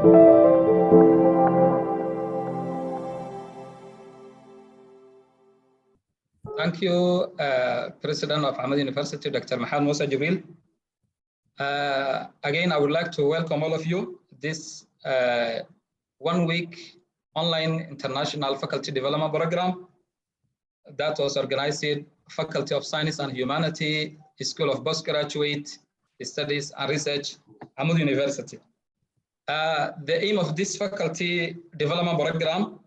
Thank you, President of Amoud University, Dr. Mohammed Musa Jibril. Again, I would like to welcome all of you this 1-week online international faculty development program that was organized at Faculty of Science and Humanity, School of Postgraduate Studies and Research, Amoud University. The aim of this faculty development program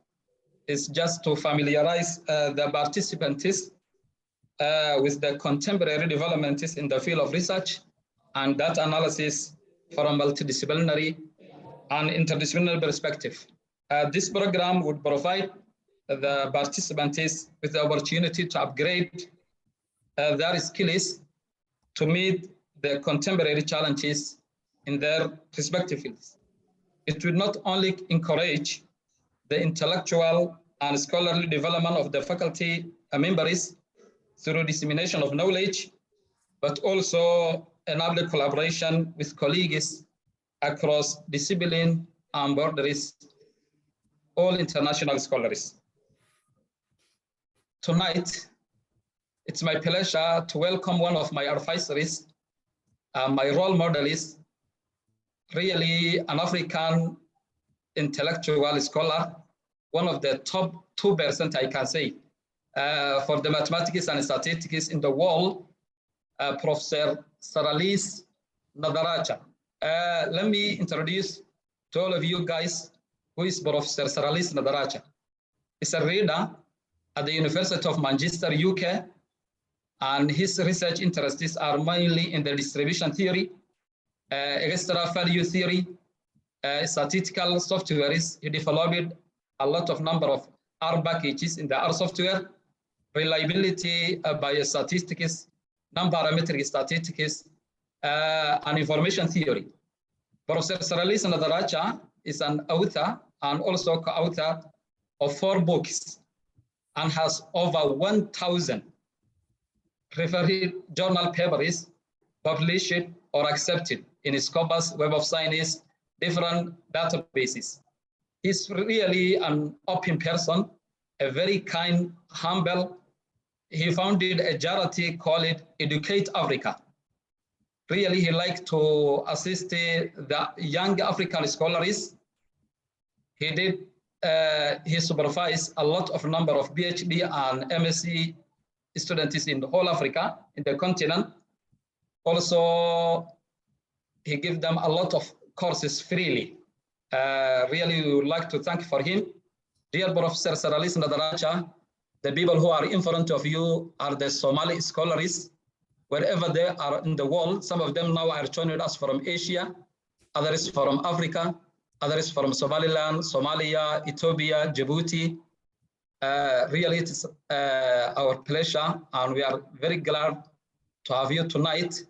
is just to familiarize the participants with the contemporary developments in the field of research and data analysis from a multidisciplinary and interdisciplinary perspective. This program would provide the participants with the opportunity to upgrade their skills to meet the contemporary challenges in their respective fields. It will not only encourage the intellectual and scholarly development of the faculty members through dissemination of knowledge, but also enable collaboration with colleagues across discipline and borders, all international scholars. Tonight, it's my pleasure to welcome one of my advisories, my role model is really an African intellectual scholar, one of the top 2%, I can say, for the mathematics and statistics in the world, Professor Saralis Nadaraja. Let me introduce to all of you guys who is Professor Saralis Nadaraja. He's a reader at the University of Manchester, UK, and his research interests are mainly in the distribution theory, extra value theory, statistical softwares. He developed a lot of number of R packages in the R software, reliability biostatistics, non-parametric statistics, and information theory. Professor Saralis Nadaraja is an author and also co-author of 4 books and has over 1,000 referred journal papers published or accepted in Scopus, Web of Science, different databases. He's really an open person, a very kind, humble. He founded a charity called Educate Africa. Really, he likes to assist the young African scholars. He supervised a lot of number of PhD and MSc students in the whole Africa, in the continent. Also, he gives them a lot of courses freely. Really, we would like to thank for him. Dear Professor Saralis Nadaraja, the people who are in front of you are the Somali scholars, wherever they are in the world. Some of them now are joining us from Asia, others from Africa, others from Somaliland, Somalia, Ethiopia, Djibouti. Really, it is our pleasure, and we are very glad to have you tonight.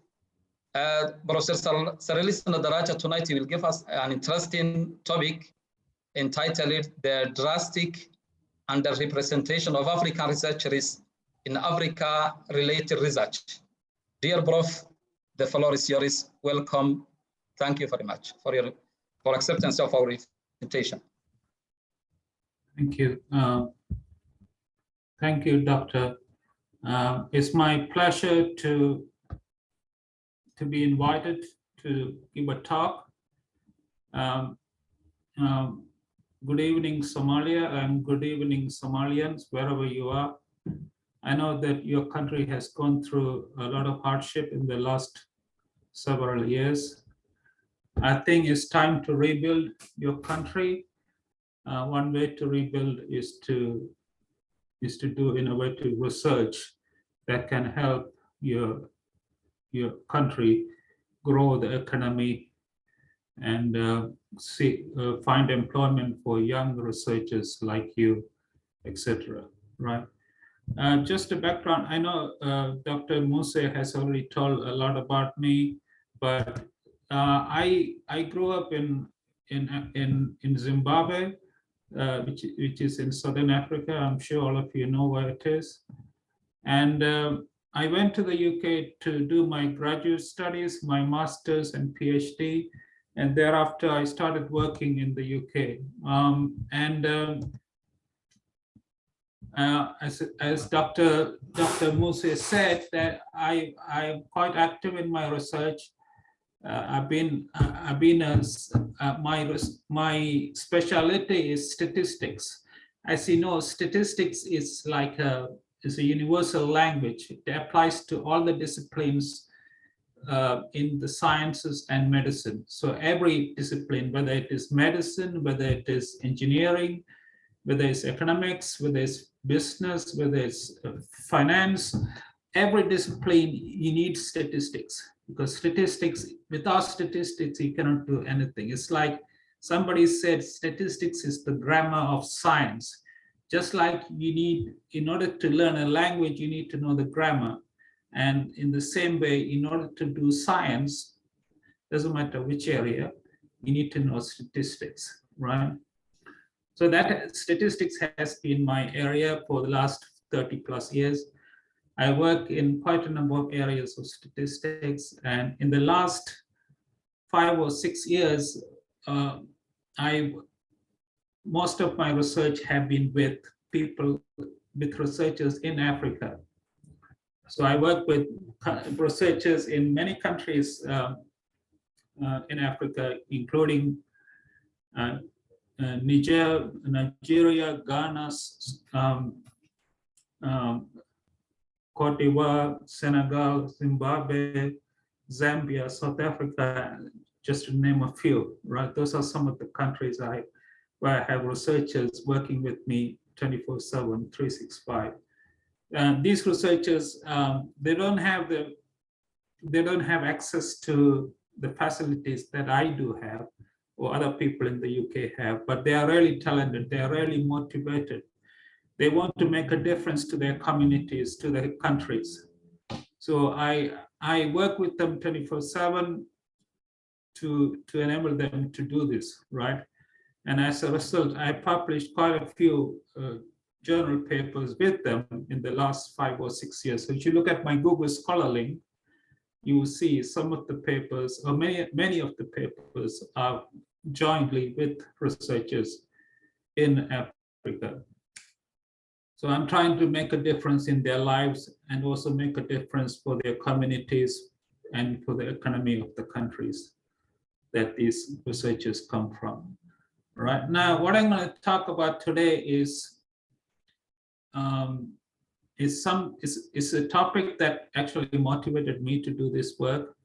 Professor Saralis Nadaraja tonight will give us an interesting topic entitled The Drastic Underrepresentation of African Researchers in Africa-Related Research. Dear Prof, the floor is yours. Welcome. Thank you very much for acceptance of our invitation. Thank you. Thank you, Doctor. It's my pleasure to be invited to give a talk. Good evening, Somalia, and good evening, Somalians, wherever you are. I know that your country has gone through a lot of hardship in the last several years. I think it's time to rebuild your country. One way to rebuild is to do innovative research that can help your country grow the economy and find employment for young researchers like you, etc. Right? Just a background. I know Dr. Musa has already told a lot about me, but I grew up in Zimbabwe, which is in Southern Africa. I'm sure all of you know where it is. And I went to the UK to do my graduate studies, my master's and PhD. And thereafter, I started working in the UK. As Dr. Muse said, that I am quite active in my research. My specialty is statistics. As you know, statistics is like is a universal language. It applies to all the disciplines in the sciences and medicine. So every discipline, whether it is medicine, whether it is engineering, whether it's economics, whether it's business, whether it's finance, every discipline you need statistics, because statistics, without statistics, you cannot do anything. It's like somebody said, statistics is the grammar of science. Just like you need, in order to learn a language, you need to know the grammar. And in the same way, in order to do science, doesn't matter which area, you need to know statistics, right? So that statistics has been my area for the last 30 plus years. I work in quite a number of areas of statistics, and in the last 5 or 6 years, most of my research have been with people, with researchers in Africa. So I work with researchers in many countries in Africa, including Nigeria, Ghana, Cote d'Ivoire, Senegal, Zimbabwe, Zambia, South Africa, just to name a few, right? Those are some of the countries where I have researchers working with me 24/7, 365. These researchers, they don't have access to the facilities that I do have, or other people in the UK have, but they are really talented, they are really motivated. They want to make a difference to their communities, to their countries. So I work with them 24/7 to enable them to do this, right? And as a result, I published quite a few journal papers with them in the last 5 or 6 years. So if you look at my Google Scholar link, you will see some of the papers, or many of the papers are jointly with researchers in Africa. So I'm trying to make a difference in their lives and also make a difference for their communities and for the economy of the countries that these researchers come from. Right now, what I'm going to talk about today is a topic that actually motivated me to do this work.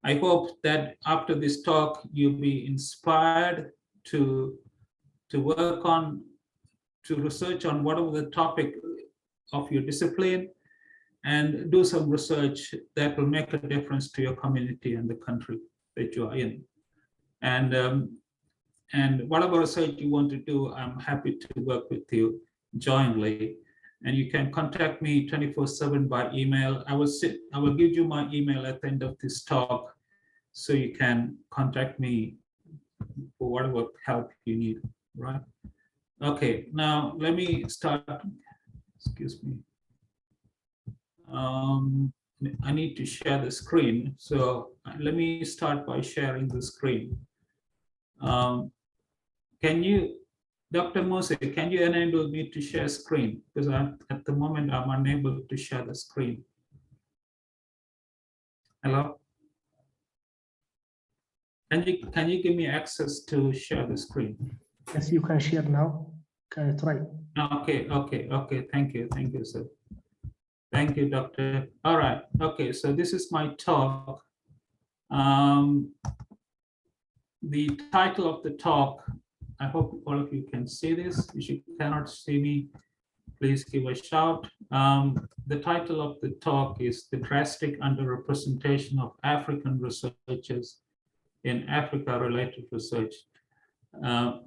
I hope that after this talk, you'll be inspired to work on, to research on whatever the topic of your discipline, and do some research that will make a difference to your community and the country that you are in. And whatever research you want to do, I'm happy to work with you jointly. And you can contact me 24/7 by email. I will give you my email at the end of this talk, so you can contact me for whatever help you need, right? Okay, now let me start. Excuse me. I need to share the screen. So let me start by sharing the screen. Can you, Dr. Mose, can you enable me to share screen? Because at the moment, I'm unable to share the screen. Hello? Can you give me access to share the screen? Yes, you can share now. Can you try? Okay. Thank you, sir. Thank you, doctor. All right. Okay, so this is my talk. The title of the talk, I hope all of you can see this. If you cannot see me, please give a shout. The title of the talk is The Drastic Underrepresentation of African Researchers in Africa-Related Research.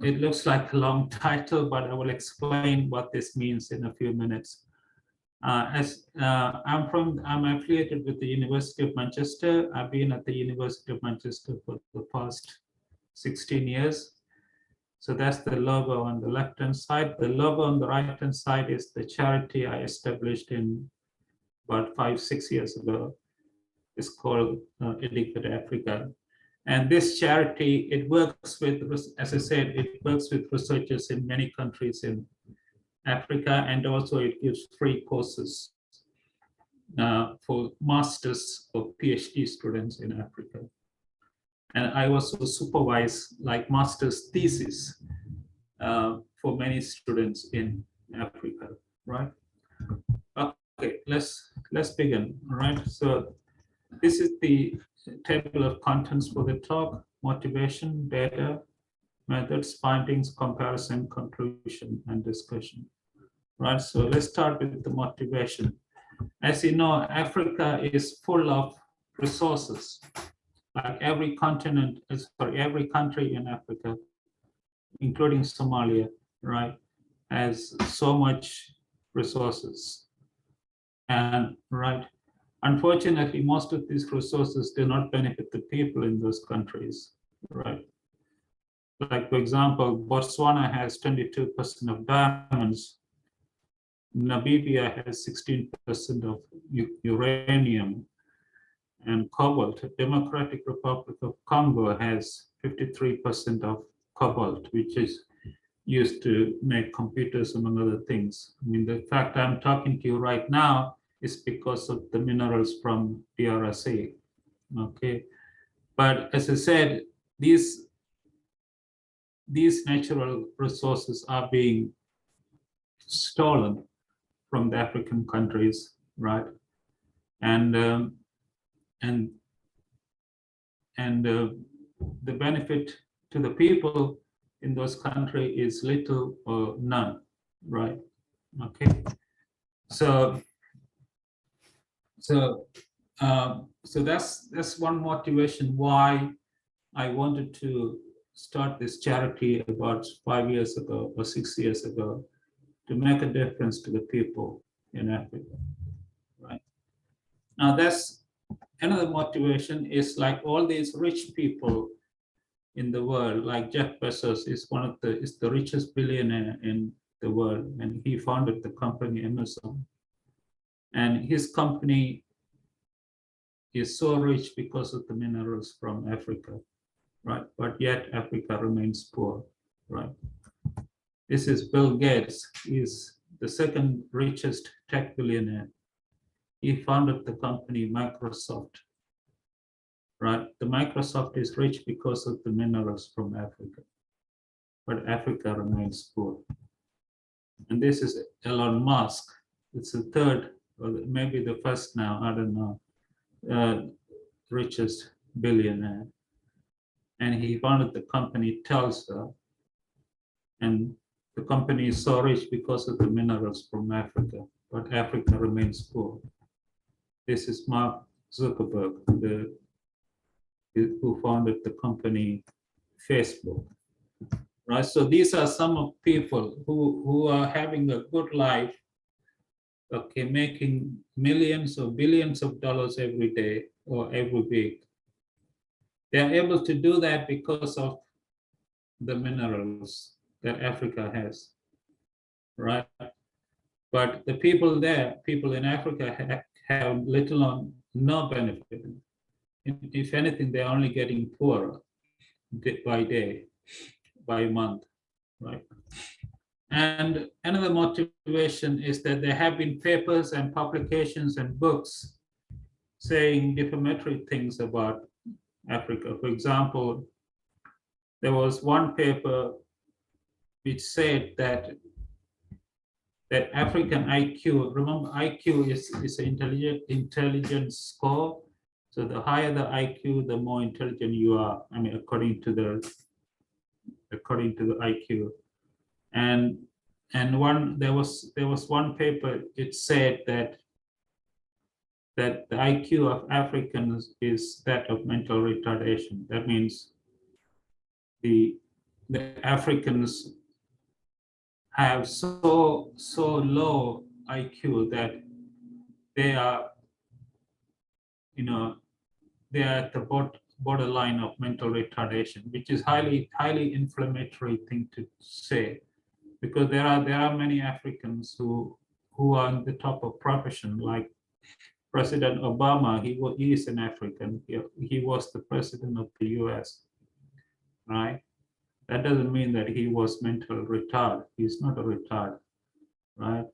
It looks like a long title, but I will explain what this means in a few minutes. I'm affiliated with the University of Manchester. I've been at the University of Manchester for the past 16 years. So that's the logo on the left-hand side. The logo on the right-hand side is the charity I established in about 5-6 years ago. It's called Educate Africa. And this charity, it works with, as I said, it works with researchers in many countries in Africa, and also it gives free courses for masters or PhD students in Africa. And I also supervise like master's thesis for many students in Africa, right? Okay, let's begin, all right? So this is the table of contents for the talk: motivation, data, methods, findings, comparison, conclusion, and discussion, right? So let's start with the motivation. As you know, Africa is full of resources. Like every continent, every country in Africa, including Somalia, right, has so much resources. And right, unfortunately, most of these resources do not benefit the people in those countries, right? Like, for example, Botswana has 22% of diamonds. Namibia has 16% of uranium and cobalt. Democratic Republic of Congo has 53% of cobalt, which is used to make computers, among other things. I mean, the fact I'm talking to you right now is because of the minerals from DRC. Okay, but as I said, these natural resources are being stolen from the African countries, right? And the benefit to the people in those countries is little or none, right? Okay, so that's one motivation why I wanted to start this charity about 5 years ago or 6 years ago, to make a difference to the people in Africa, right? Now that's another motivation, is like all these rich people in the world, like Jeff Bezos is the richest billionaire in the world, and he founded the company Amazon. And his company is so rich because of the minerals from Africa, right? But yet Africa remains poor, right? This is Bill Gates. He's the second richest tech billionaire. He founded the company Microsoft, right? The Microsoft is rich because of the minerals from Africa, but Africa remains poor. And this is Elon Musk. It's the third, or maybe the first now, I don't know, richest billionaire. And he founded the company Telsa. And the company is so rich because of the minerals from Africa, but Africa remains poor. This is Mark Zuckerberg, who founded the company Facebook. Right, so these are some of people who are having a good life, okay, making millions or billions of dollars every day or every week. They are able to do that because of the minerals that Africa has, right? But the people in Africa have little or no benefit. If anything, they're only getting poorer day by day, by month, right? And another motivation is that there have been papers and publications and books saying defamatory things about Africa. For example, there was one paper which said that African IQ, remember IQ is an intelligence score. So the higher the IQ, the more intelligent you are. I mean, according to the IQ. And there was one paper, it said that the IQ of Africans is that of mental retardation. That means the Africans have so low IQ that they are, they are at the borderline of mental retardation, which is highly inflammatory thing to say, because there are many Africans who are in the top of profession, like President Obama, he is an African. He was the president of the US, right? That doesn't mean that he was mental retard. He's not a retard, right?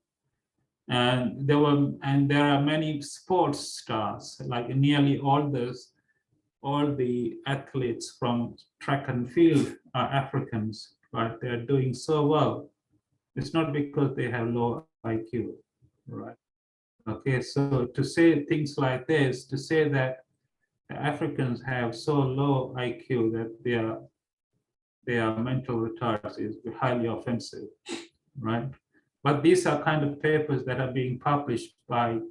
And there are many sports stars, like nearly all the athletes from track and field are Africans, right? They're doing so well. It's not because they have low IQ, right? Okay, so to say things like this, to say that the Africans have so low IQ that they are mental retards is highly offensive, right? But these are kind of papers that are being published by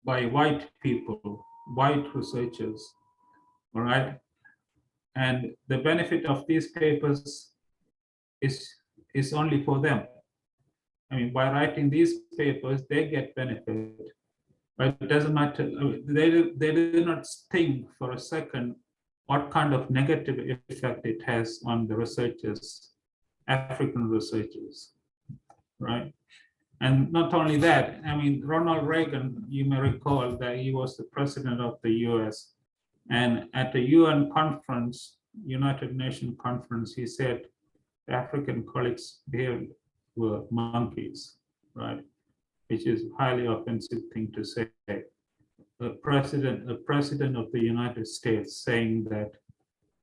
white people, white researchers, all right? And the benefit of these papers is only for them. I mean, by writing these papers, they get benefit, but it doesn't matter. They do not think for a second what kind of negative effect it has on the researchers, African researchers, right? And not only that, I mean, Ronald Reagan, you may recall that he was the president of the US, and at the UN conference, United Nations conference, he said the African colleagues behaved were monkeys, right? Which is a highly offensive thing to say. A president of the United States saying that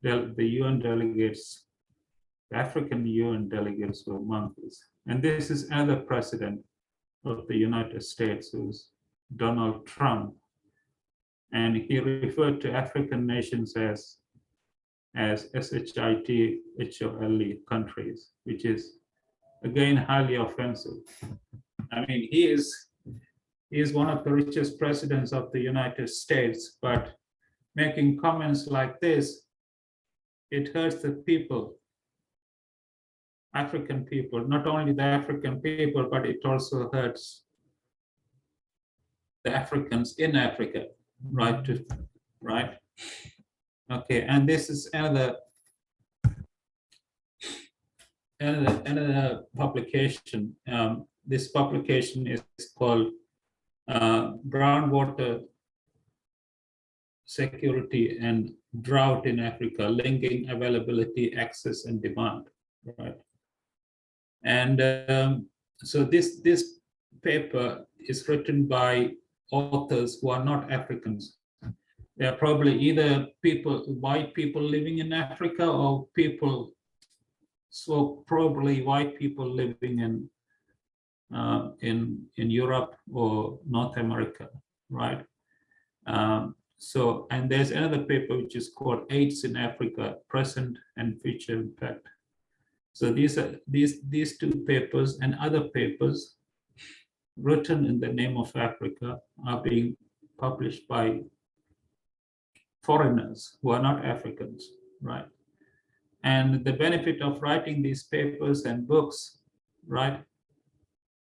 the UN delegates, the African UN delegates were monkeys. And this is another president of the United States, who's Donald Trump. And he referred to African nations as SHIT-HOLE countries, which is again highly offensive. I mean, he is one of the richest presidents of the United States, but making comments like this, it hurts the people, African people, not only the African people, but it also hurts the Africans in Africa, right? Right? Okay, and this is another publication. This publication is called Groundwater Security and Drought in Africa, Linking Availability, Access, and Demand, right? And so this paper is written by authors who are not Africans. They are probably either white people living in Africa, or probably white people living in Europe or North America, right? And there's another paper which is called AIDS in Africa, Present and Future Impact. So these two papers and other papers written in the name of Africa are being published by foreigners who are not Africans, right? And the benefit of writing these papers and books, right,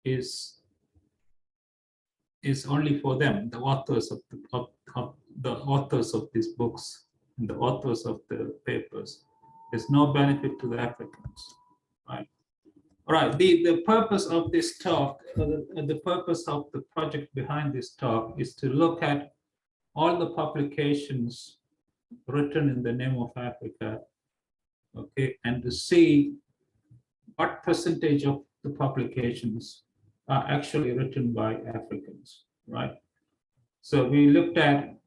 is only for them, the authors of these books and the authors of the papers. There's no benefit to the Africans, right? All right, the purpose of this talk, the purpose of the project behind this talk is to look at all the publications written in the name of Africa, okay, and to see what percentage of the publications are actually written by Africans, right? So we looked at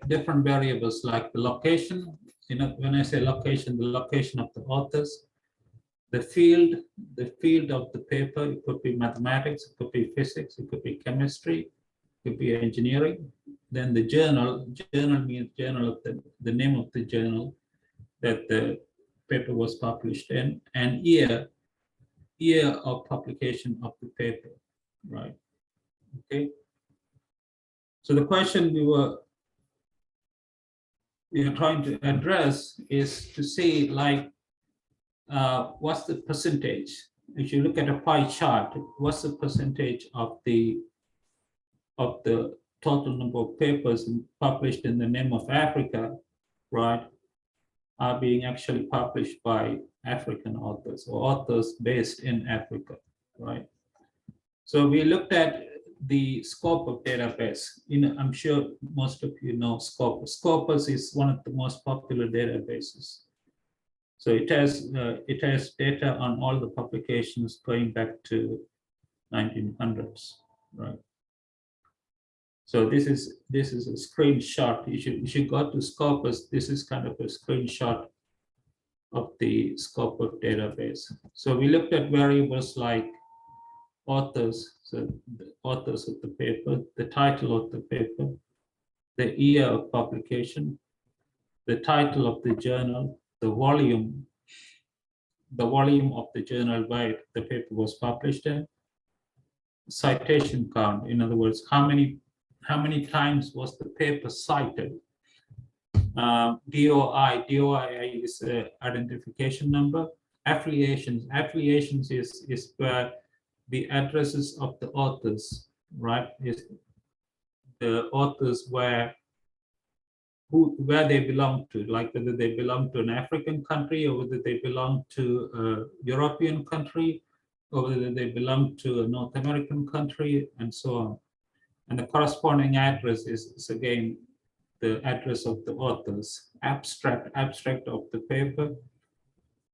different variables like the location. You know, when I say location, the location of the authors, the field of the paper. It could be mathematics, it could be physics, it could be chemistry, it could be engineering. Then the journal means journal of the name of the journal that the paper was published in, and year of publication of the paper, right? Okay. So the question we are trying to address is to see, like, what's the percentage? If you look at a pie chart, what's the percentage of the total number of papers published in the name of Africa, right, are being actually published by African authors or authors based in Africa, right? So we looked at the Scopus database. I'm sure most of you know Scopus. Scopus is one of the most popular databases. So it has data on all the publications going back to 1900s, right? So this is a screenshot. You should go to Scopus. This is kind of a screenshot of the Scopus database. So we looked at variables like authors, so the authors of the paper, the title of the paper, the year of publication, the title of the journal, the volume of the journal where the paper was published in, citation count. In other words, how many times was the paper cited? DOI is identification number. Affiliations is where the addresses of the authors, right? Is the authors where they belong to, like whether they belong to an African country or whether they belong to a European country or whether they belong to a North American country, and so on. And the corresponding address is again the address of the authors, abstract of the paper,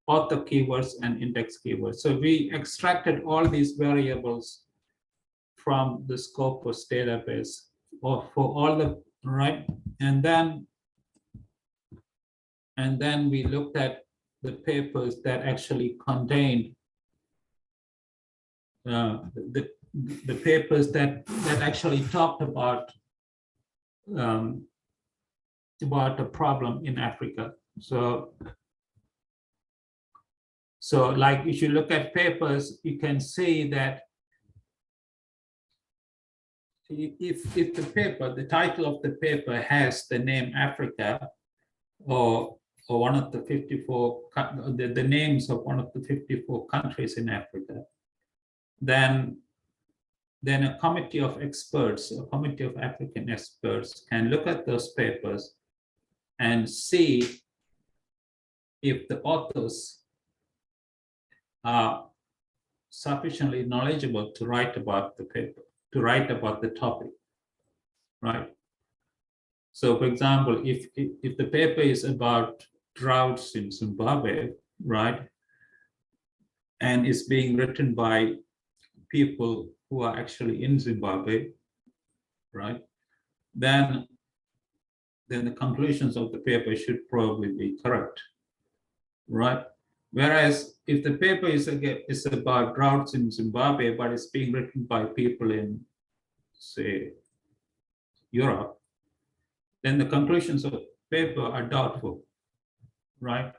author keywords, and index keywords. So we extracted all these variables from the Scopus database for all the, right? And then we looked at the papers that actually contained the papers that actually talked about a problem in Africa. So like if you look at papers, you can see that if the title of the paper has the name Africa or one of the 54, the names of one of the 54 countries in Africa, then a committee of experts, a committee of African experts can look at those papers and see if the authors are sufficiently knowledgeable to write about the paper, to write about the topic, right? So for example, if the paper is about droughts in Zimbabwe, right, and is being written by people who are actually in Zimbabwe, right, then the conclusions of the paper should probably be correct, right? Whereas if the paper is about droughts in Zimbabwe, but it's being written by people in, say, Europe, then the conclusions of the paper are doubtful, right?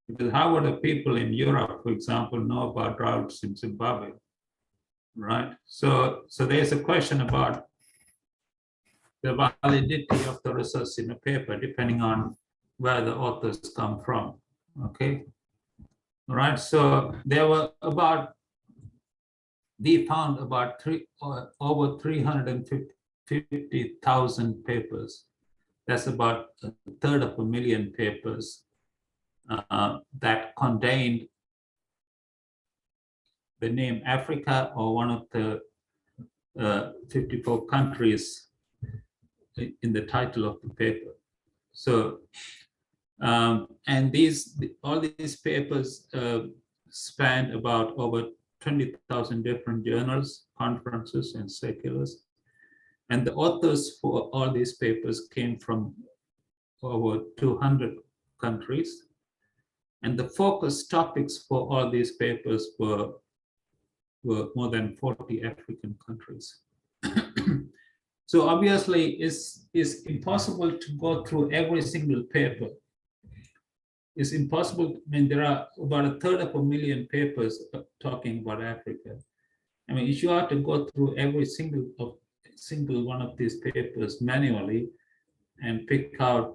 Because how would the people in Europe, for example, know about droughts in Zimbabwe, right? So there's a question about the validity of the research in a paper, depending on where the authors come from, okay? All right, so there were we found about over 350,000 papers. That's about 1/3 of a million papers that contained the name Africa or one of the 54 countries in the title of the paper. So, and all these papers spanned about over 20,000 different journals, conferences, and circulars. And the authors for all these papers came from over 200 countries. And the focus topics for all these papers were more than 40 African countries. So obviously, it's impossible to go through every single paper. It's impossible. I mean, there are about 1/3 of a million papers talking about Africa. I mean, if you have to go through every single one of these papers manually and pick out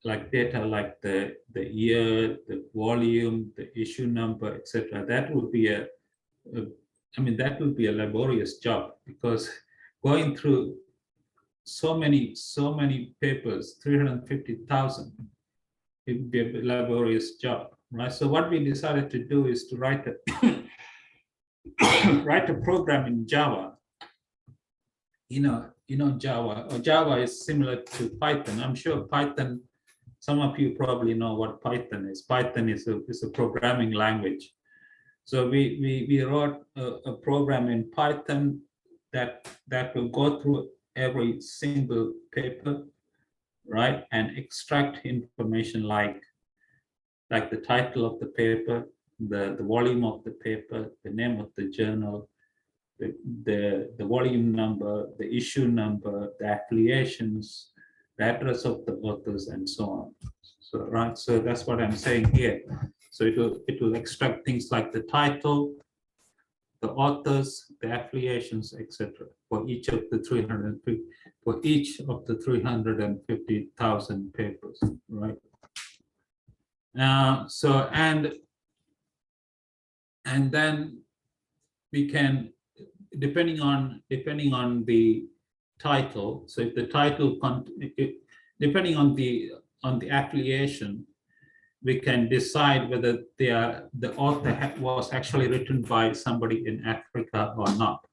like data like the year, the volume, the issue number, etc., that would be that would be a laborious job, because going through so many papers, 350,000, it would be a laborious job, right? So what we decided to do is to write a write a program in Java Java, or Java is similar to Python. I'm sure Python, some of you probably know what Python is. Python is a programming language. So we wrote a program in Python that will go through every single paper, right, and extract information like the title of the paper, the volume of the paper, the name of the journal, the volume number, the issue number, the affiliations, the address of the authors, and so on. So right, so that's what I'm saying here. So it will extract things like the title, the authors, the affiliations, etc. for each of the 350,000 papers, right? So and then we can, depending on the title. So if the title, depending on the affiliation, we can decide whether the author was actually written by somebody in Africa or not.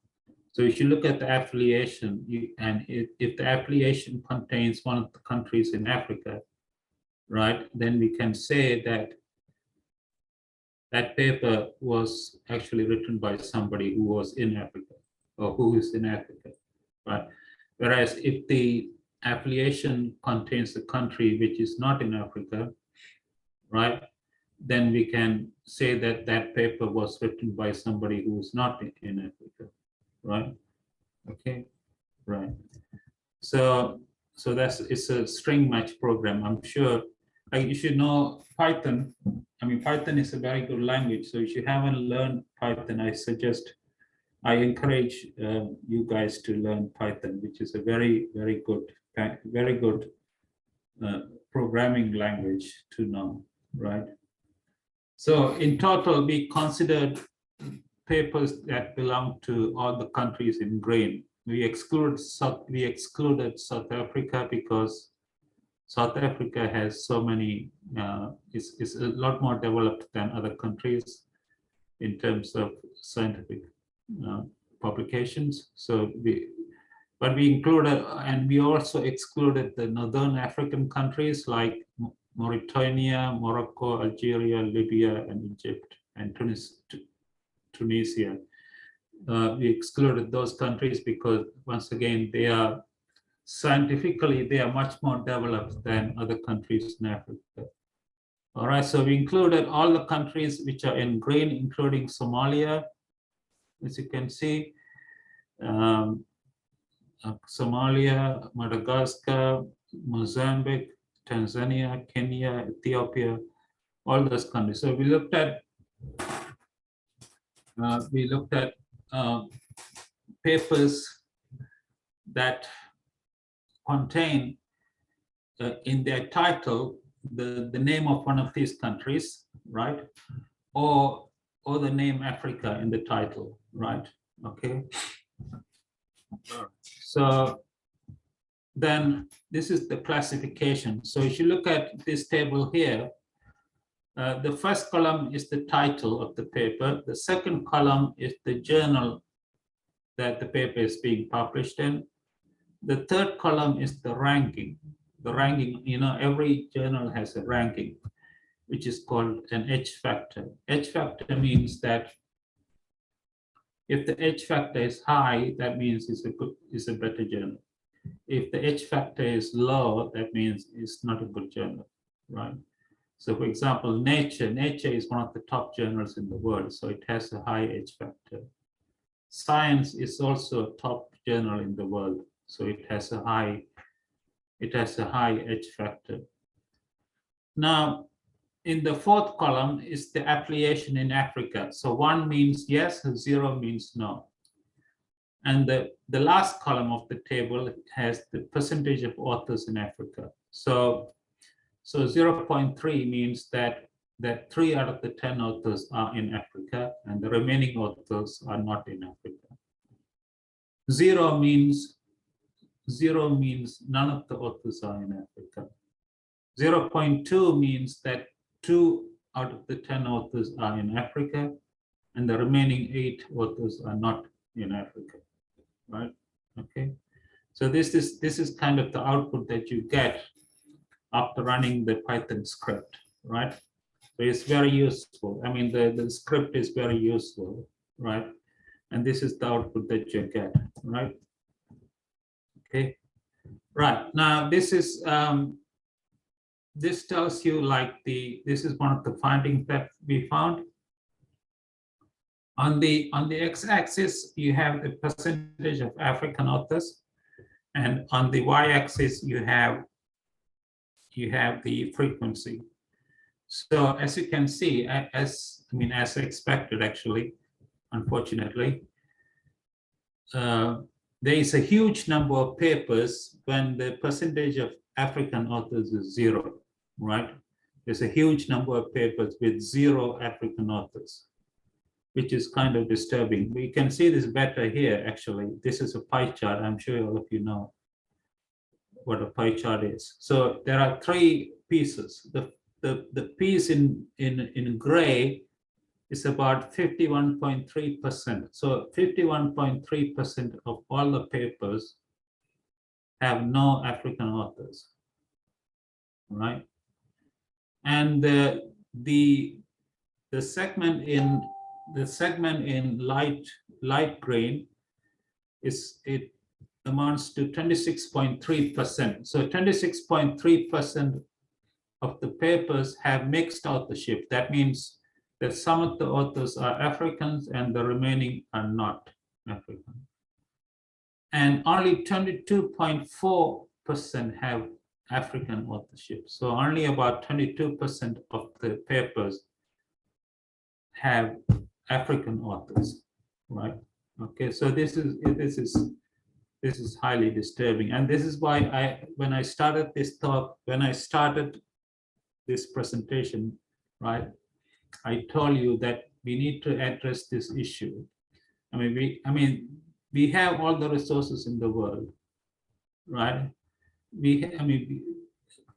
So if you look at the affiliation, and if the affiliation contains one of the countries in Africa, right, then we can say that that paper was actually written by somebody who was in Africa or who is in Africa, right? Whereas if the affiliation contains a country which is not in Africa, right, then we can say that that paper was written by somebody who is not in Africa, right? Okay, right. So it's a string match program. I'm sure you should know Python. I mean, Python is a very good language. So if you haven't learned Python, I encourage you guys to learn Python, which is a very good programming language to know, right? So in total, we considered papers that belong to all the countries in green. We excluded South Africa because South Africa has so many, is a lot more developed than other countries in terms of scientific publications. So we included, and we also excluded the Northern African countries like Mauritania, Morocco, Algeria, Libya, and Egypt, and Tunisia. We excluded those countries because, once again, they are scientifically, they are much more developed than other countries in Africa. All right, so we included all the countries which are in green, including Somalia, as you can see, Somalia, Madagascar, Mozambique, Tanzania, Kenya, Ethiopia, all those countries. So we looked at papers that contain in their title the name of one of these countries, right, or the name Africa in the title, right? Okay. So then this is the classification. So if you look at this table here, the first column is the title of the paper. The second column is the journal that the paper is being published in. The third column is the ranking. The ranking, every journal has a ranking, which is called an H factor. H factor means that if the H factor is high, that means it's a better journal. If the H factor is low, that means it's not a good journal, right? So for example, Nature is one of the top journals in the world, so it has a high H factor. Science is also a top journal in the world, so it has a high H factor. Now, in the fourth column is the affiliation in Africa. So 1 means yes, 0 means no. And the last column of the table has the percentage of authors in Africa. So 0.3 means that 3 out of the 10 authors are in Africa and the remaining authors are not in Africa. 0 means none of the authors are in Africa. 0.2 means that 2 out of the 10 authors are in Africa and the remaining 8 authors are not in Africa, right? Okay. So this is kind of the output that you get after running the Python script, right? So it's very useful. I mean, the script is very useful, right? And this is the output that you get, right? Okay, right. Now this is this tells you like this is one of the findings that we found. On the x-axis, you have the percentage of African authors, and on the y-axis, you have the frequency. So as you can see, as expected, actually, unfortunately, there is a huge number of papers when the percentage of African authors is 0, right? There's a huge number of papers with 0 African authors, which is kind of disturbing. We can see this better here, actually. This is a pie chart. I'm sure all of you know what a pie chart is. So there are 3 pieces. The piece in gray is about 51.3%. So 51.3% of all the papers have no African authors, right? And the segment in light green it amounts to 26.3%. So 26.3% of the papers have mixed authorship. That means that some of the authors are Africans and the remaining are not African. And only 22.4% have African authorship. So only about 22% of the papers have African authors, right? Okay, so this is highly disturbing, and this is why when I started this talk, when I started this presentation, right, I told you that we need to address this issue. I mean, we have all the resources in the world, right?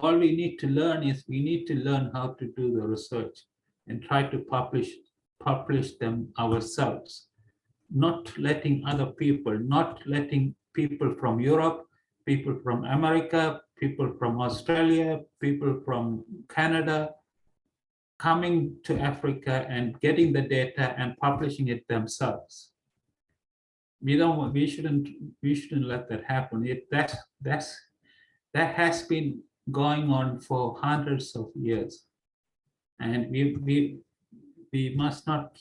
All we need to learn is we need to learn how to do the research and try to publish them ourselves, not letting other people, not letting people from Europe, people from America, people from Australia, people from Canada, coming to Africa and getting the data and publishing it themselves. We shouldn't let that happen. That has been going on for hundreds of years, and we must not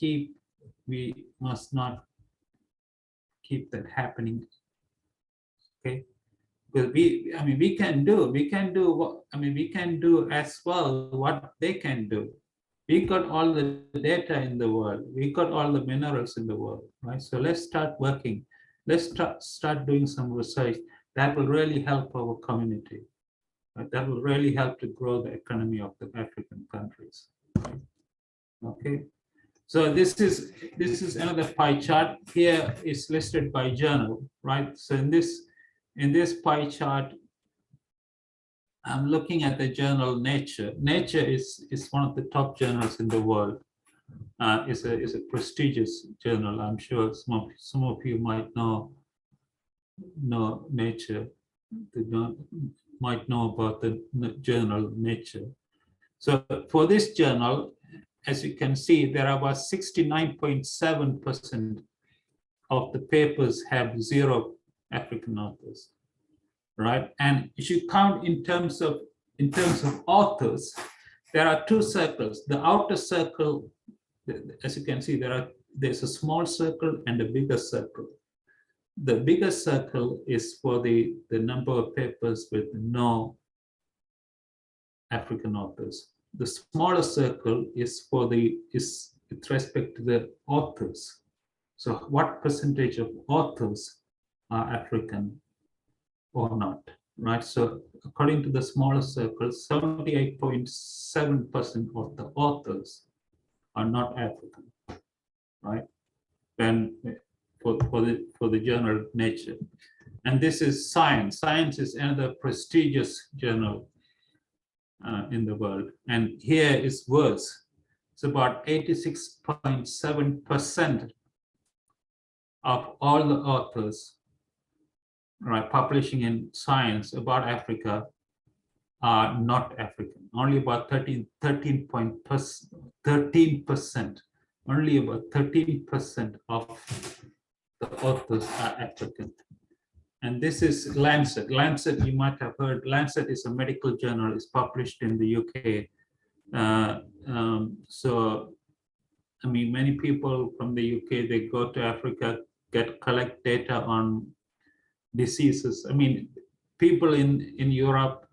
keep that happening. Okay, because we can do as well what they can do. We got all the data in the world. We got all the minerals in the world, right? So let's start working. Let's start doing some research that will really help our community. Right? That will really help to grow the economy of the African countries. Right? Okay. So this is another pie chart. Here is listed by journal, right? So in this pie chart, I'm looking at the journal Nature. Nature is one of the top journals in the world. It's a prestigious journal. I'm sure some of you might know Nature. Might know about the journal Nature. So for this journal, as you can see, there are about 69.7% of the papers have 0 African authors, right? And if you count in terms of authors, there are 2 circles. The outer circle, as you can see, there's a small circle and a bigger circle. The bigger circle is for the number of papers with no African authors. The smaller circle is with respect to the authors. So what percentage of authors are African or not, right? So according to the smaller circle, 78.7% of the authors are not African, right? When for the journal Nature. And this is Science. Science is another prestigious journal in the world. And here is worse. It's about 86.7% of all the authors right, publishing in Science about Africa are not African. Only about 13%, only about 13% of the authors are African. And this is Lancet. Lancet, you might have heard, Lancet is a medical journal, it's published in the UK. So, I mean, many people from the UK, they go to Africa, collect data on diseases. I mean, people in Europe,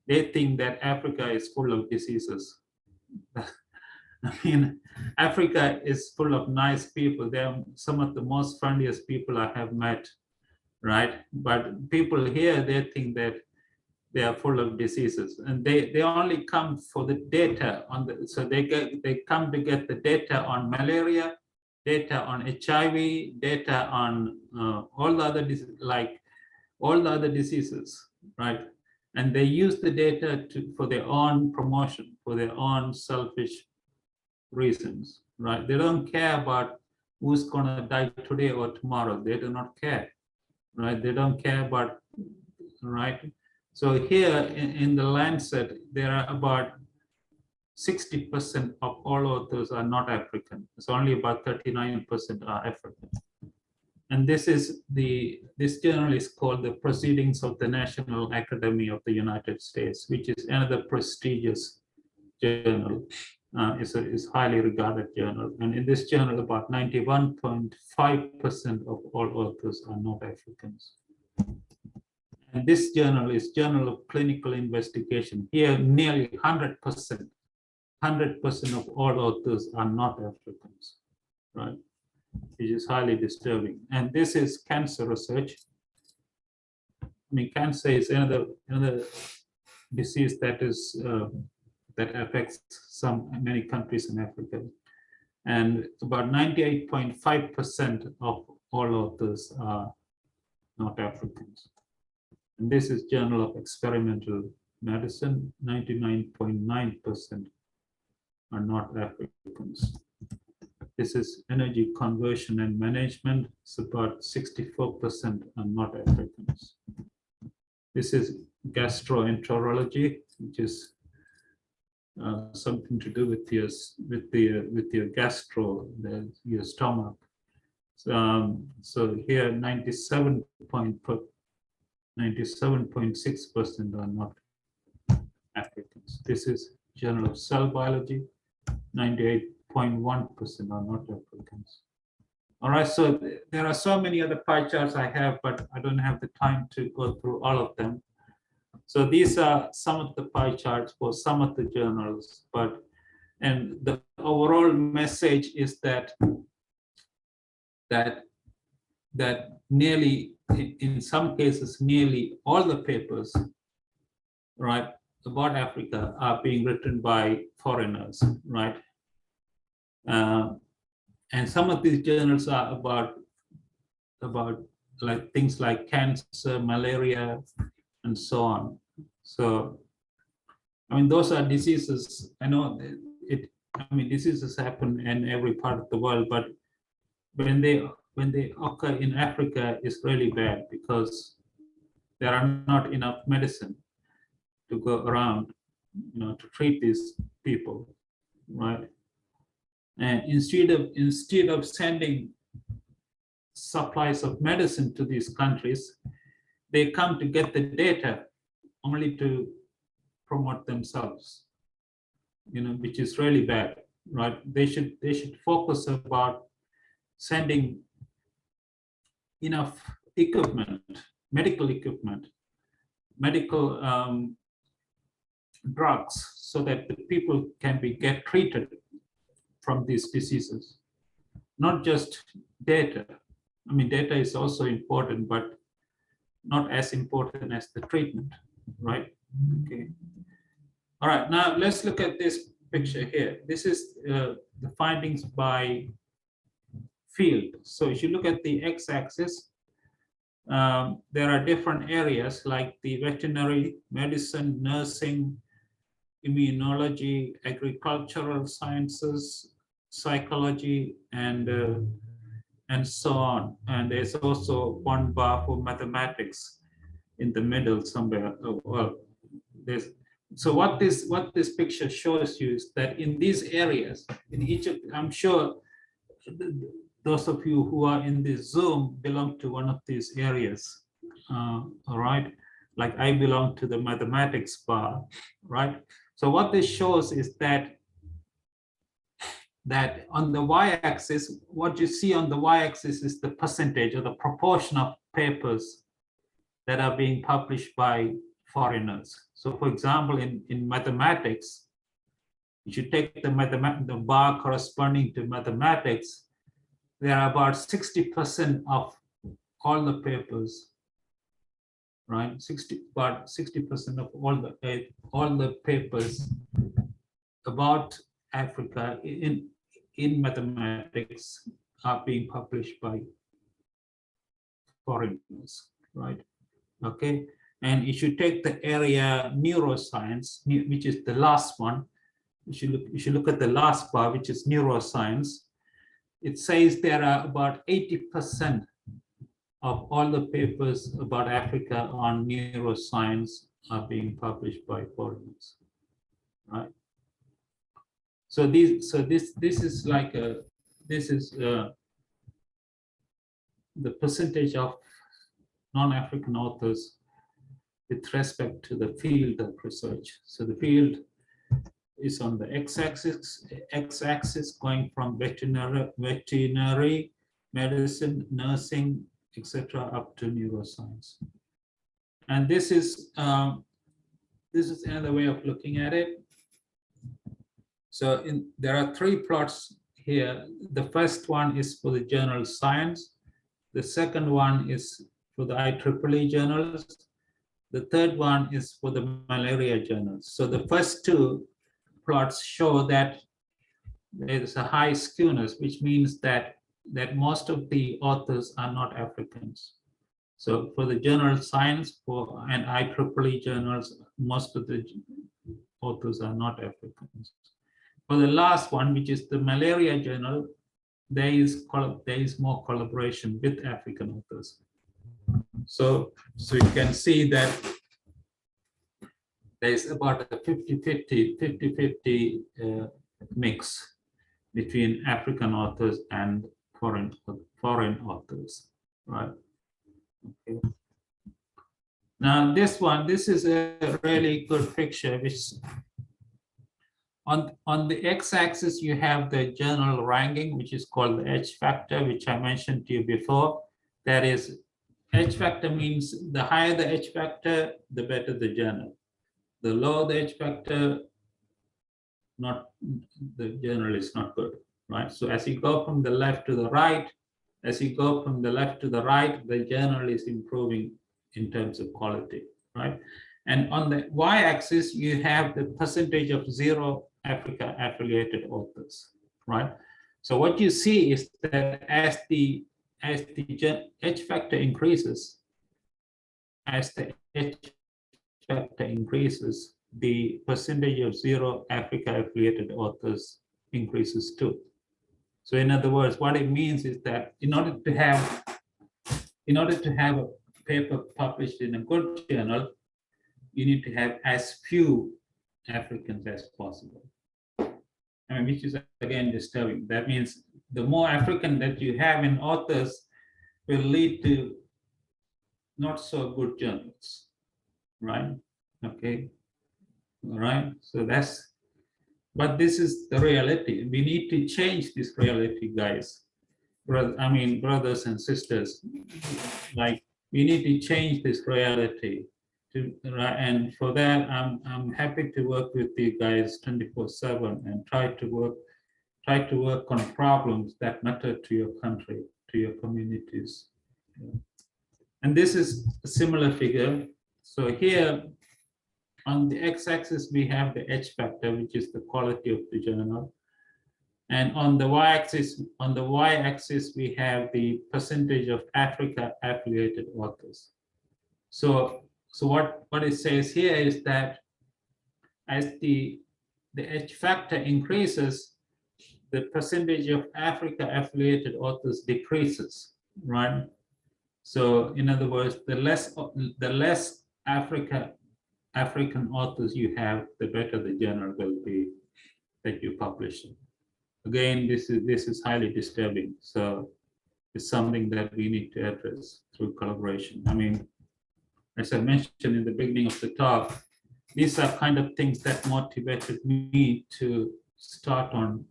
they think that Africa is full of diseases. I mean, Africa is full of nice people. They're some of the most friendliest people I have met, right? But people here, they think that they are full of diseases, and they only come for the data on the, so they come to get the data on malaria, data on HIV, data on all the other diseases, right? And they use the data for their own promotion, for their own selfish reasons, right? They don't care about who's gonna die today or tomorrow. They do not care, right? They don't care about, right? So here in the Lancet, there are about 60% of all authors are not African. It's only about 39% are African. And this journal is called the Proceedings of the National Academy of the United States, which is another prestigious journal. It's a highly regarded journal. And in this journal, about 91.5% of all authors are not Africans. And this journal is Journal of Clinical Investigation. Here, nearly 100% of all authors are not Africans, right? Which is highly disturbing. And this is cancer research. I mean, cancer is another disease that is that affects many countries in Africa. And about 98.5% of all authors are not Africans. And this is Journal of Experimental Medicine. 99.9% are not Africans. This is Energy Conversion and Management. It's about 64% are not Africans. This is Gastroenterology, which is something to do with your gastro, your stomach. So here 97.6% are not Africans. This is Journal of Cell Biology. 98.1% are not Africans. All right, so there are so many other pie charts I have, but I don't have the time to go through all of them. So these are some of the pie charts for some of the journals, and the overall message is that nearly, in some cases, nearly all the papers, right, about Africa are being written by foreigners, right? And some of these journals are about like things like cancer, malaria, and so on. So, I mean, those are diseases. I know diseases happen in every part of the world, but when they occur in Africa, it's really bad because there are not enough medicine to go around, to treat these people, right? And instead of sending supplies of medicine to these countries, they come to get the data only to promote themselves, which is really bad, right? They should focus about sending enough equipment, medical drugs, so that the people can get treated from these diseases. Not just data. I mean, data is also important, but not as important as the treatment, right? Okay. All right, now let's look at this picture here. This is the findings by field. So if you look at the x-axis, there are different areas like the veterinary medicine, nursing, immunology, agricultural sciences, psychology, and and so on. And there's also one bar for mathematics in the middle somewhere. Well, there's, so what this picture shows you is that in these areas, in each of, I'm sure those of you who are in this Zoom belong to one of these areas, all right? Like I belong to the mathematics bar, right? So what this shows is that on the y-axis, what you see on the y-axis is the percentage or the proportion of papers that are being published by foreigners. So for example, in mathematics, if you take the bar corresponding to mathematics, there are about 60% of all the papers, right? About 60% of all the papers about Africa in mathematics are being published by foreigners, right? Okay, and if you take the area neuroscience, which is the last one, if you look at the last bar, which is neuroscience, it says there are about 80% of all the papers about Africa on neuroscience are being published by foreigners, right? So this is like the percentage of non-African authors with respect to the field of research. So the field is on the x-axis going from veterinary medicine, nursing, etc., up to neuroscience. And this is another way of looking at it. So there are three plots here. The first one is for the journal Science. The second one is for the IEEE journals. The third one is for the malaria journals. So the first two plots show that there is a high skewness, which means that most of the authors are not Africans. So for the journal Science and IEEE journals, most of the authors are not Africans. For the last one, which is the malaria journal, there is more collaboration with African authors. So you can see that there is about a 50-50 mix between African authors and foreign authors, right? Okay. Now this is a really good picture, which on the x-axis you have the journal ranking, which is called the H factor, which I mentioned to you before. That is, H factor means the higher the H factor, the better the journal. The lower the H factor, the journal is not good, right? So as you go from the left to the right, the journal is improving in terms of quality, right? And on the y-axis, you have the percentage of 0 Africa affiliated authors, right? So what you see is that as the H factor increases, the percentage of 0 Africa affiliated authors increases too. So in other words, what it means is that in order to have a paper published in a good journal, you need to have as few Africans as possible. I mean, which is again disturbing. That means the more African that you have in authors will lead to not so good journals, right? Okay, all right. So but this is the reality. We need to change this reality, guys. Brothers and sisters, like we need to change this reality. And for that, I'm happy to work with you guys 24/7 and try to work on problems that matter to your country, to your communities. And this is a similar figure. So here on the x-axis, we have the H factor, which is the quality of the journal. And on the y-axis, we have the percentage of Africa affiliated authors. So what it says here is that as the H factor increases, the percentage of Africa affiliated authors decreases, right? So in other words, the less African authors you have, the better the journal will be that you publish. Again, this is highly disturbing. So it's something that we need to address through collaboration. I mean, as I mentioned in the beginning of the talk, these are kind of things that motivated me to start on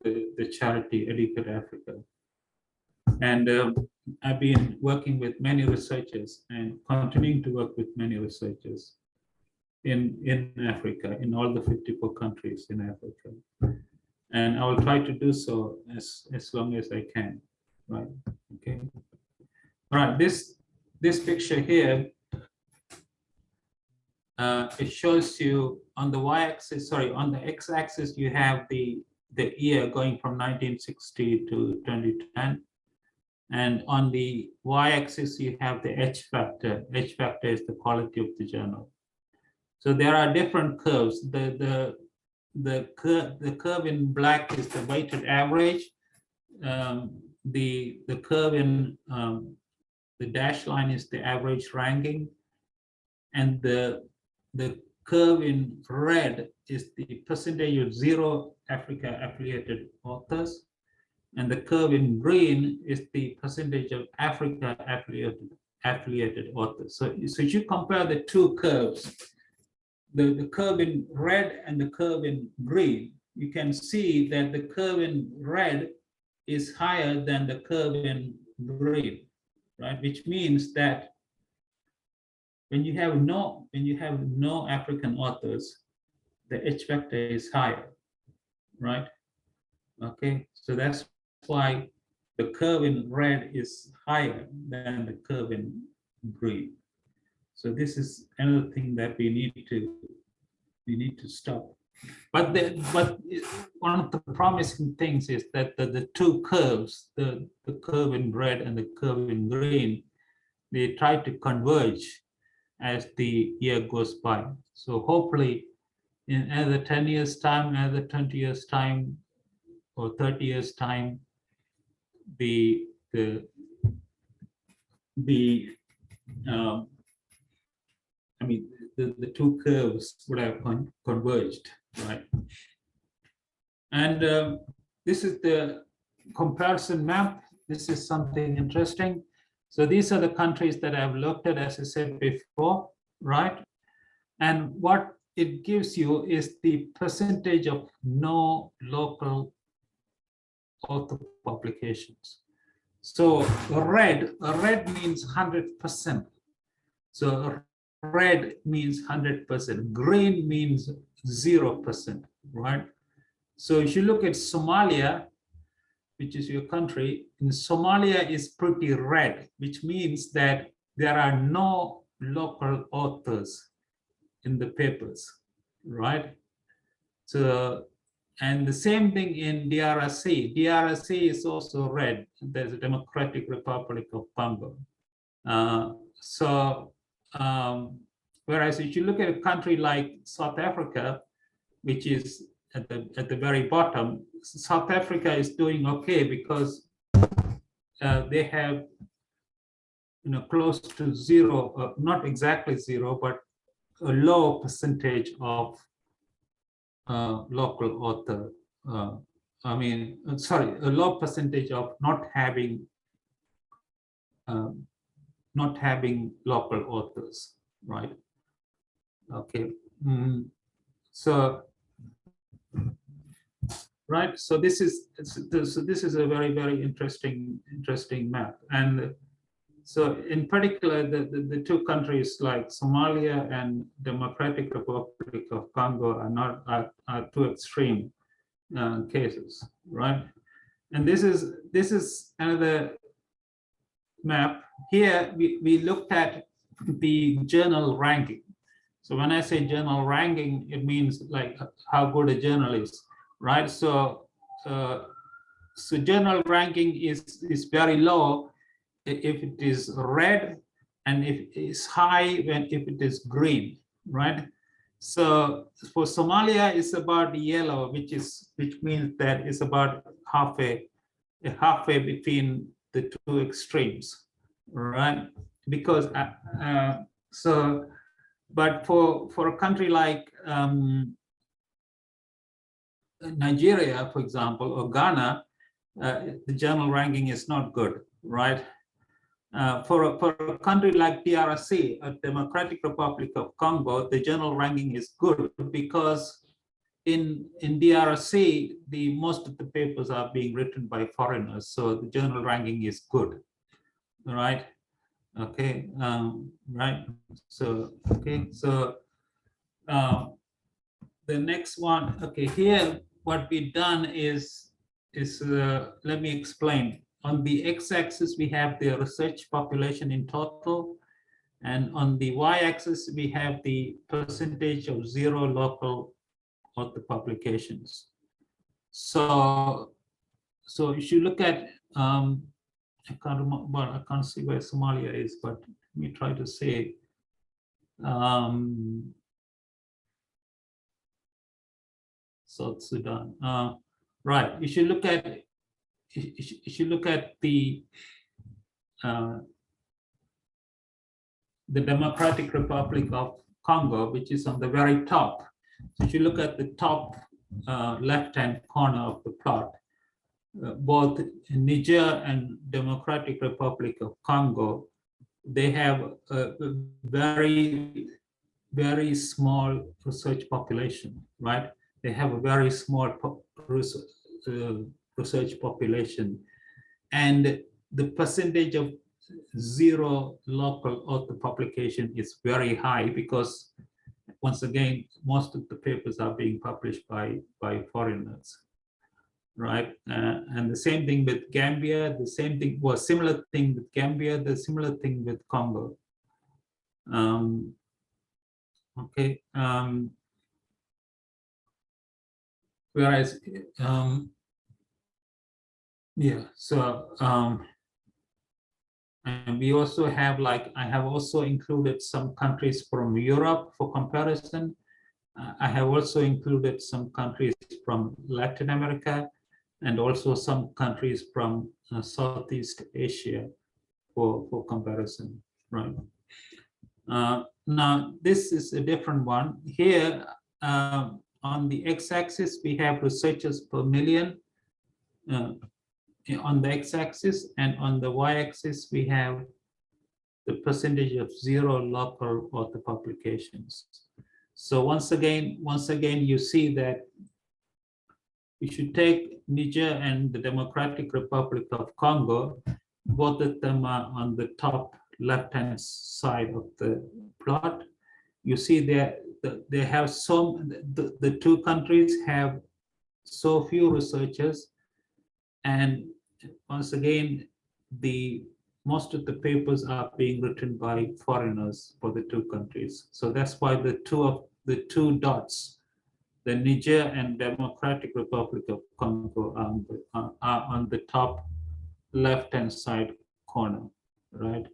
the charity Educate Africa. And I've been working with many researchers and continuing to work with many researchers in Africa, in all the 54 countries in Africa. And I will try to do so as long as I can, right? Okay. All right, this picture here, it shows you on the y-axis, sorry, on the x-axis, you have the year going from 1960 to 2010. And on the y-axis, you have the H factor. H factor is the quality of the journal. So there are different curves. The curve in black is the weighted average. The curve in the dashed line is the average ranking, and the curve in red is the percentage of 0 Africa affiliated authors, and the curve in green is the percentage of Africa affiliated authors. So if you compare the two curves, the curve in red and the curve in green, you can see that the curve in red is higher than the curve in green, right? Which means that when you have no African authors, the H factor is higher, right? Okay, so that's why the curve in red is higher than the curve in green. So this is another thing that we need to stop. But one of the promising things is that the two curves, the curve in red and the curve in green, they try to converge as the year goes by. So hopefully in another 10 years time, another 20 years time, or 30 years time, the two curves would have converged, right? And this is the comparison map. This is something interesting. So these are the countries that I've looked at, as I said before, right? And what it gives you is the percentage of no local author publications. So red means 100%. So red means 100%. Green means 0%, right? So if you look at Somalia, which is your country, in Somalia is pretty red, which means that there are no local authors in the papers, right? So, and the same thing in DRC. DRC is also red. There's a Democratic Republic of Congo. Whereas if you look at a country like South Africa, which is at the very bottom, South Africa is doing okay because they have, close to 0, not exactly 0, but a low percentage of local author. A low percentage of not having local authors, right? Okay, so right, so this is a very, very interesting map. And so in particular, the two countries like Somalia and Democratic Republic of Congo are two extreme cases, right? And this is another map. Here we looked at the journal ranking. So when I say journal ranking, it means like how good a journal is, right? So journal ranking is very low if it is red, and if it is high if it is green, right? So for Somalia, it's about yellow, which means that it's about halfway between the two extremes, right? Because but for a country like Nigeria, for example, or Ghana, the general ranking is not good, right? For a country like DRC, a Democratic Republic of Congo, the general ranking is good because in DRC, most of the papers are being written by foreigners, so the general ranking is good, right? Okay, right. So okay, so the next one. Okay, here what we've done is let me explain. On the x-axis, we have the research population in total, and on the y-axis, we have the percentage of zero local author publications. So if you look at, I can't remember, well, I can't see where Somalia is, but let me try to say, South Sudan. Right. You should look at the Democratic Republic of Congo, which is on the very top. So if you look at the top left-hand corner of the plot, both Niger and Democratic Republic of Congo, they have a very, very small research population, right? They have a very small research population, and the percentage of zero local author publication is very high because, once again, most of the papers are being published by foreigners, right? And the same thing with Gambia, the same thing, well, similar thing with Gambia, the similar thing with Congo. Okay. Whereas, yeah, so, and we also have, like, I have also included some countries from Europe for comparison. I have also included some countries from Latin America and also some countries from Southeast Asia for comparison, right? Now, this is a different one. Here, on the x-axis, we have researchers per million on the x-axis, and on the y-axis, we have the percentage of zero local author publications. So once again, you see that you should take Niger and the Democratic Republic of Congo. Both of them are on the top left-hand side of the plot. You see they have the two countries have so few researchers, and once again, most of the papers are being written by foreigners for the two countries. So that's why the two dots, the Niger and Democratic Republic of Congo, are on the top left-hand side corner, right?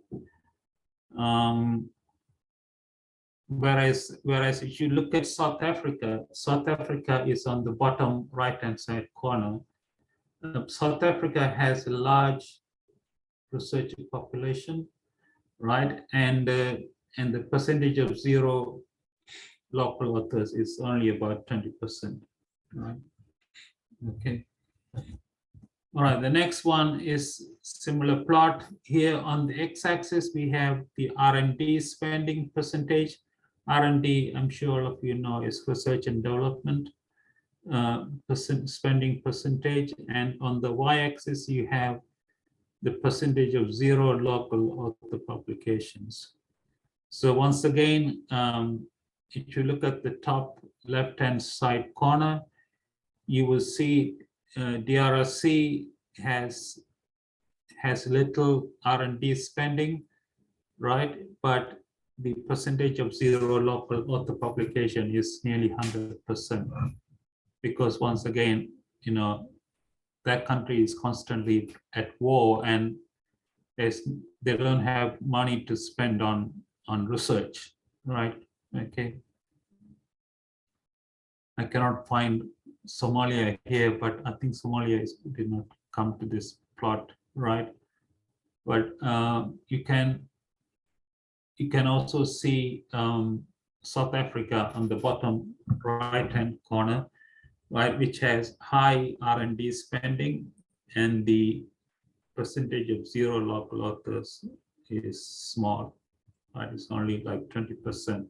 Whereas if you look at South Africa is on the bottom right-hand side corner. South Africa has a large research population, right? And the percentage of zero local authors is only about 20%, right? Okay. All right, the next one is similar plot. Here on the x-axis, we have the R&D spending percentage. R&D, I'm sure all of you know, is research and development spending percentage. And on the y-axis, you have the percentage of zero local author publications. So once again, if you look at the top left-hand side corner, you will see DRC has little R&D spending, right? But the percentage of zero local author publication is nearly 100%, because once again, you know, that country is constantly at war, and they don't have money to spend on research, right? Okay. I cannot find Somalia here, but I think Somalia did not come to this plot, right? But you can also see South Africa on the bottom right-hand corner, right, which has high R&D spending, and the percentage of zero local authors is small, right? It's only like 20%,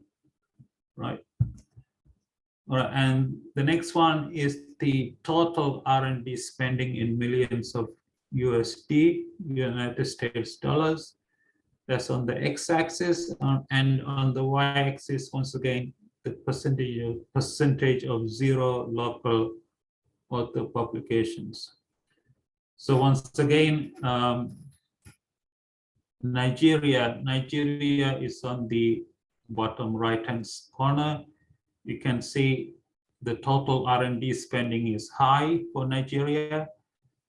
right? All right, and the next one is the total R&D spending in millions of USD, United States dollars. That's on the x-axis, and on the y-axis, once again, the percentage of zero local author publications. So once again, Nigeria is on the bottom right-hand corner. You can see the total R&D spending is high for Nigeria,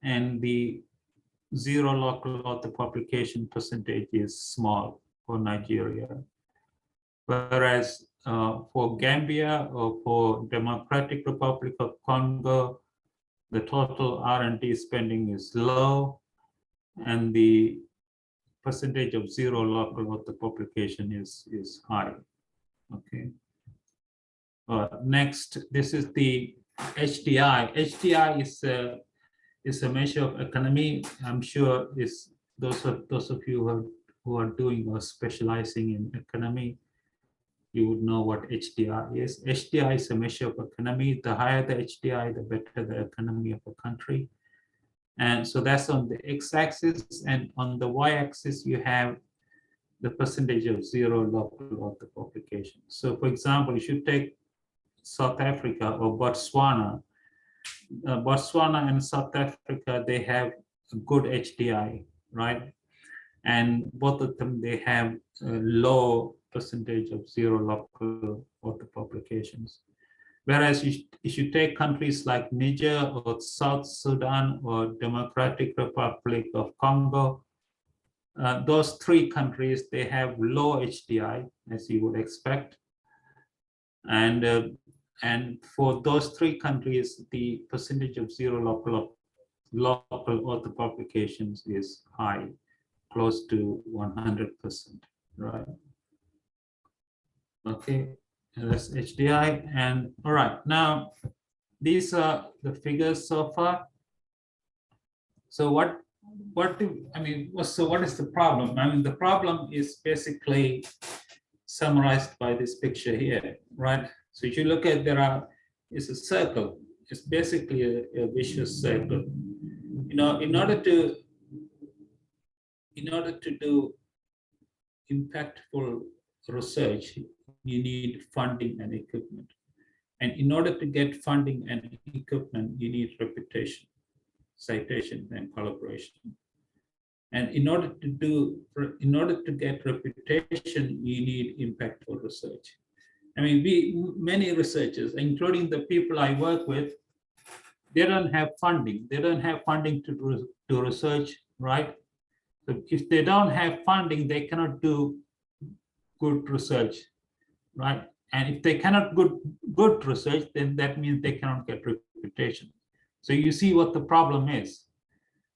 and the zero local author publication percentage is small for Nigeria. Whereas for Gambia or for Democratic Republic of Congo, the total R&D spending is low, and the percentage of zero local author publication is high. Okay. Next, this is the HDI. HDI is a measure of economy. I'm sure is those of you who are doing or specializing in economy, you would know what HDI is. HDI is a measure of economy. The higher the HDI, the better the economy of a country. And so that's on the x-axis, and on the y-axis you have the percentage of zero local author publications. So for example, you should take South Africa or Botswana. Botswana and South Africa, they have a good HDI, right? And both of them, they have a low percentage of zero local author publications. Whereas you should take countries like Niger or South Sudan or Democratic Republic of Congo. Those three countries, they have low HDI, as you would expect. And for those three countries, the percentage of zero local author publications is high, close to 100%, right? Okay, and that's HDI. And all right, now these are the figures so far. So what is the problem? I mean, the problem is basically summarized by this picture here, right? So if you look at, it's a circle. It's basically a vicious circle. You know, in order to do impactful research, you need funding and equipment. And in order to get funding and equipment, you need reputation, citation, and collaboration. And in order to get reputation, you need impactful research. I mean, many researchers, including the people I work with, they don't have funding. They don't have funding to do research, right? So if they don't have funding, they cannot do good research, right? And if they cannot good research, then that means they cannot get reputation. So you see what the problem is.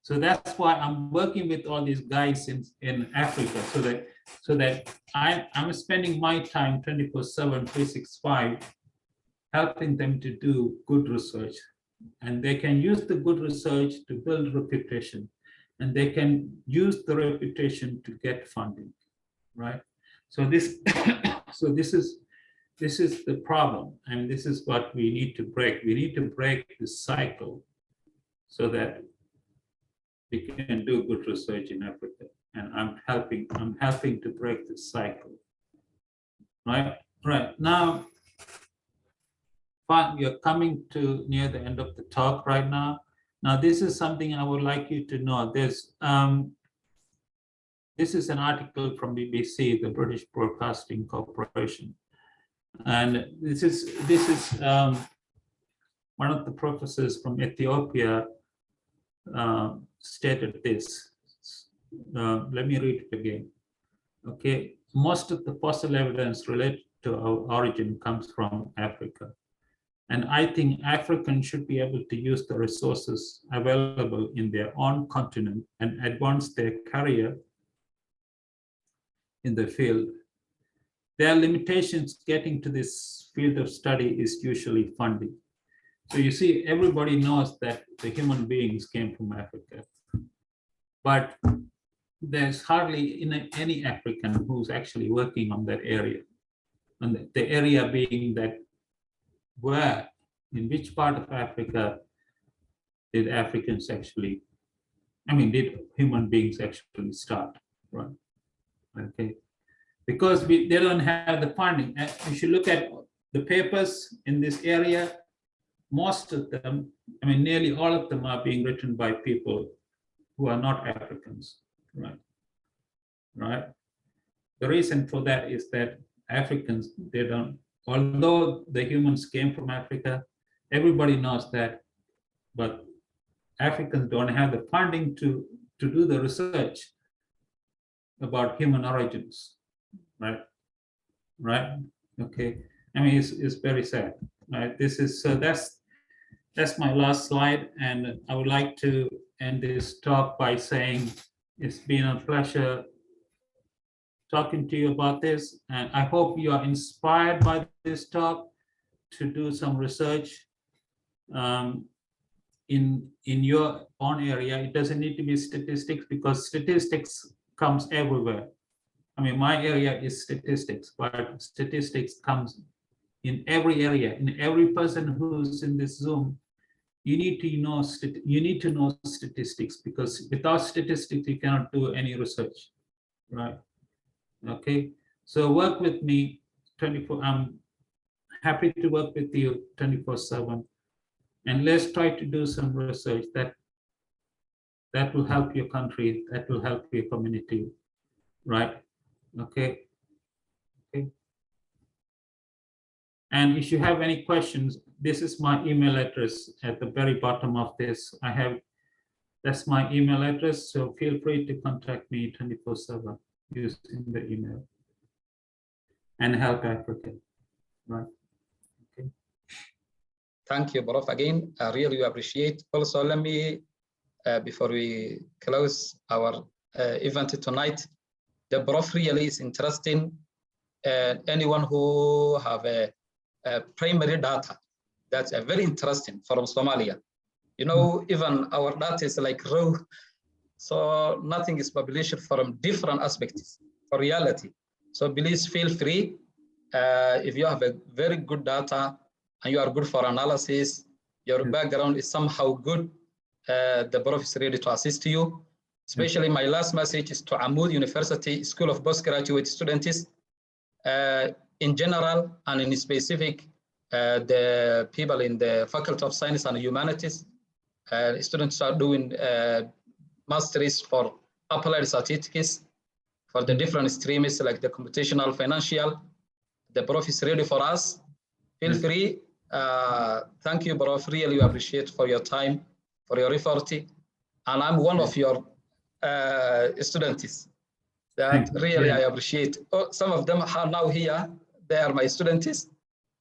So that's why I'm working with all these guys in Africa, so that I'm spending my time 24/7, 365, helping them to do good research. And they can use the good research to build reputation, and they can use the reputation to get funding, right? So this is the problem, and this is what we need to break. We need to break this cycle so that we can do good research in Africa. And I'm helping to break this cycle. Right? Right. Now, we are coming to near the end of the talk right now. Now, this is something I would like you to know. This is an article from BBC, the British Broadcasting Corporation. And this is one of the professors from Ethiopia stated this. Let me read it again. Okay, most of the fossil evidence related to our origin comes from Africa. And I think Africans should be able to use the resources available in their own continent and advance their career in the field. There are limitations getting to this field of study is usually funding. So you see, everybody knows that the human beings came from Africa, but there's hardly any African who's actually working on that area. And the area being that where, in which part of Africa did Africans actually, did human beings actually start, right? Okay, because they don't have the funding. If you look at the papers in this area, most of them, nearly all of them are being written by people who are not Africans, right? Right. The reason for that is that Africans, they don't, although the humans came from Africa, everybody knows that, but Africans don't have the funding to do the research about human origins, right? Right. Okay. It's very sad, right? This is that's my last slide, and I would like to end this talk by saying it's been a pleasure talking to you about this, and I hope you are inspired by this talk to do some research in your own area. It doesn't need to be statistics, because statistics comes everywhere. My area is statistics, but statistics comes in every area. In every person who's in this Zoom, you need to know statistics, because without statistics you cannot do any research, right? Okay, so work with me 24. I'm happy to work with you 24/7, and let's try to do some research that will help your country, that will help your community, right? Okay. Okay. And if you have any questions, this is my email address at the very bottom of this. That's my email address, so feel free to contact me 24/7 using the email. And Help Africa, right? Okay. Thank you, Prof. Again, I really appreciate. Also, let me, before we close our event tonight, the Prof really is interesting. Anyone who have a primary data, that's very interesting from Somalia. Even our data is like raw, so nothing is published from different aspects for reality. So please feel free. If you have a very good data and you are good for analysis, your background is somehow good, the Prof is ready to assist you. Especially my last message is to Amoud University School of Postgraduate Students in general, and in specific, the people in the Faculty of Science and Humanities. Students are doing masteries for applied statistics for the different streams like the computational, financial. The Prof is ready for us. Feel free. Thank you, Prof. Really appreciate for your time, for your effort. And I'm one of your students that really I appreciate. Oh, some of them are now here. They are my students.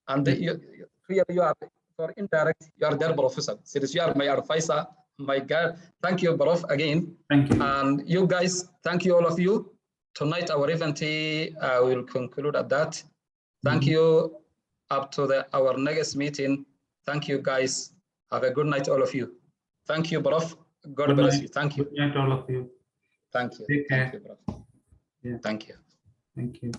And you are, for indirect, you are their professor. Since you are my advisor, my God, thank you, Prof, again. Thank you. And you guys, thank you, all of you. Tonight, our event will conclude at that. Thank you. Up to our next meeting. Thank you, guys. Have a good night, all of you. Thank you, Prof. God bless you. Thank you. Good night, all of you. Thank you. Take care. Thank you, Prof. Yeah. Thank you. Thank you.